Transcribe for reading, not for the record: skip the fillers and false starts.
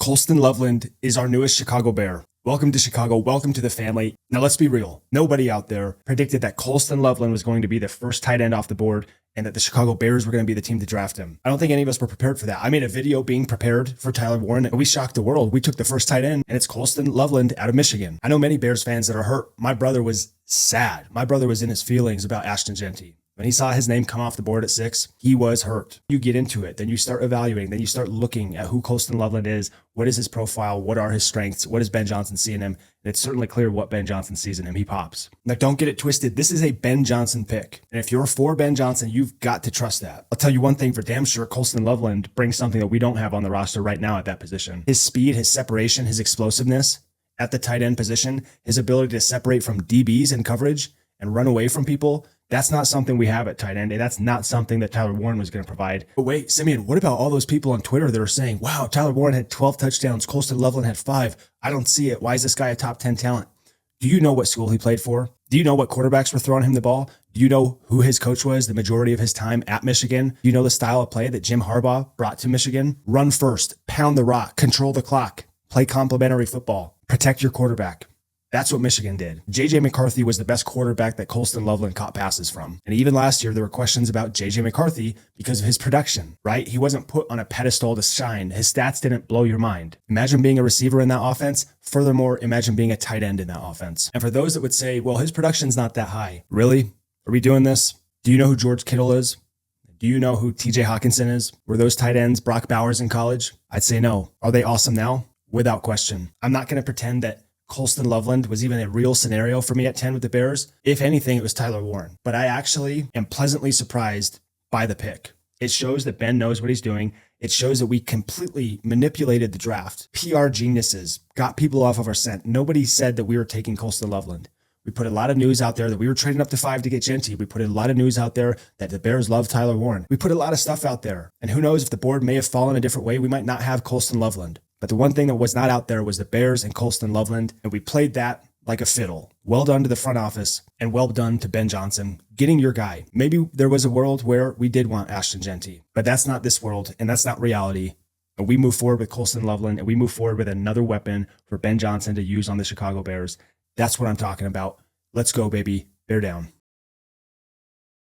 Colston Loveland is our newest Chicago Bear. Welcome to Chicago. Welcome to the family. Now, let's be real. Nobody out there predicted that Colston Loveland was going to be the first tight end off the board and that the Chicago Bears were going to be the team to draft him. I don't think any of us were prepared for that. I made a video being prepared for Tyler Warren, and we shocked the world. We took the first tight end, and it's Colston Loveland out of Michigan. I know many Bears fans that are hurt. My brother was sad. My brother was in his feelings about Ashton Jeanty. When he saw his name come off the board at 6, he was hurt. You get into it, then you start evaluating, then you start looking at who Colston Loveland is, what is his profile, what are his strengths, what does Ben Johnson see in him, and it's certainly clear what Ben Johnson sees in him. He pops. Now, don't get it twisted. This is a Ben Johnson pick, and if you're for Ben Johnson, you've got to trust that. I'll tell you one thing for damn sure, Colston Loveland brings something that we don't have on the roster right now at that position. His speed, his separation, his explosiveness at the tight end position, his ability to separate from DBs in coverage and run away from people, that's not something we have at tight end. And that's not something that Tyler Warren was going to provide. But wait, Simeon, what about all those people on Twitter that are saying, wow, Tyler Warren had 12 touchdowns, Colston Loveland had 5. I don't see it. Why is this guy a top 10 talent? Do you know what school he played for? Do you know what quarterbacks were throwing him the ball? Do you know who his coach was the majority of his time at Michigan? Do you know the style of play that Jim Harbaugh brought to Michigan? Run first, pound the rock, control the clock, play complementary football, protect your quarterback. That's what Michigan did. J.J. McCarthy was the best quarterback that Colston Loveland caught passes from. And even last year, there were questions about J.J. McCarthy because of his production, right? He wasn't put on a pedestal to shine. His stats didn't blow your mind. Imagine being a receiver in that offense. Furthermore, imagine being a tight end in that offense. And for those that would say, well, his production's not that high. Really? Are we doing this? Do you know who George Kittle is? Do you know who T.J. Hawkinson is? Were those tight ends Brock Bowers in college? I'd say no. Are they awesome now? Without question. I'm not going to pretend that Colston Loveland was even a real scenario for me at 10 with the Bears. If anything, it was Tyler Warren. But I actually am pleasantly surprised by the pick. It shows that Ben knows what he's doing. It shows that we completely manipulated the draft. PR geniuses got people off of our scent. Nobody said that we were taking Colston Loveland. We put a lot of news out there that we were trading up to 5 to get Jeanty. We put a lot of news out there that the Bears love Tyler Warren. We put a lot of stuff out there. And who knows if the board may have fallen a different way, we might not have Colston Loveland. But the one thing that was not out there was the Bears and Colston Loveland, and we played that like a fiddle. Well done to the front office, and well done to Ben Johnson, getting your guy. Maybe there was a world where we did want Ashton Jeanty, but that's not this world, and that's not reality. And we move forward with Colston Loveland, and we move forward with another weapon for Ben Johnson to use on the Chicago Bears. That's what I'm talking about. Let's go, baby. Bear down.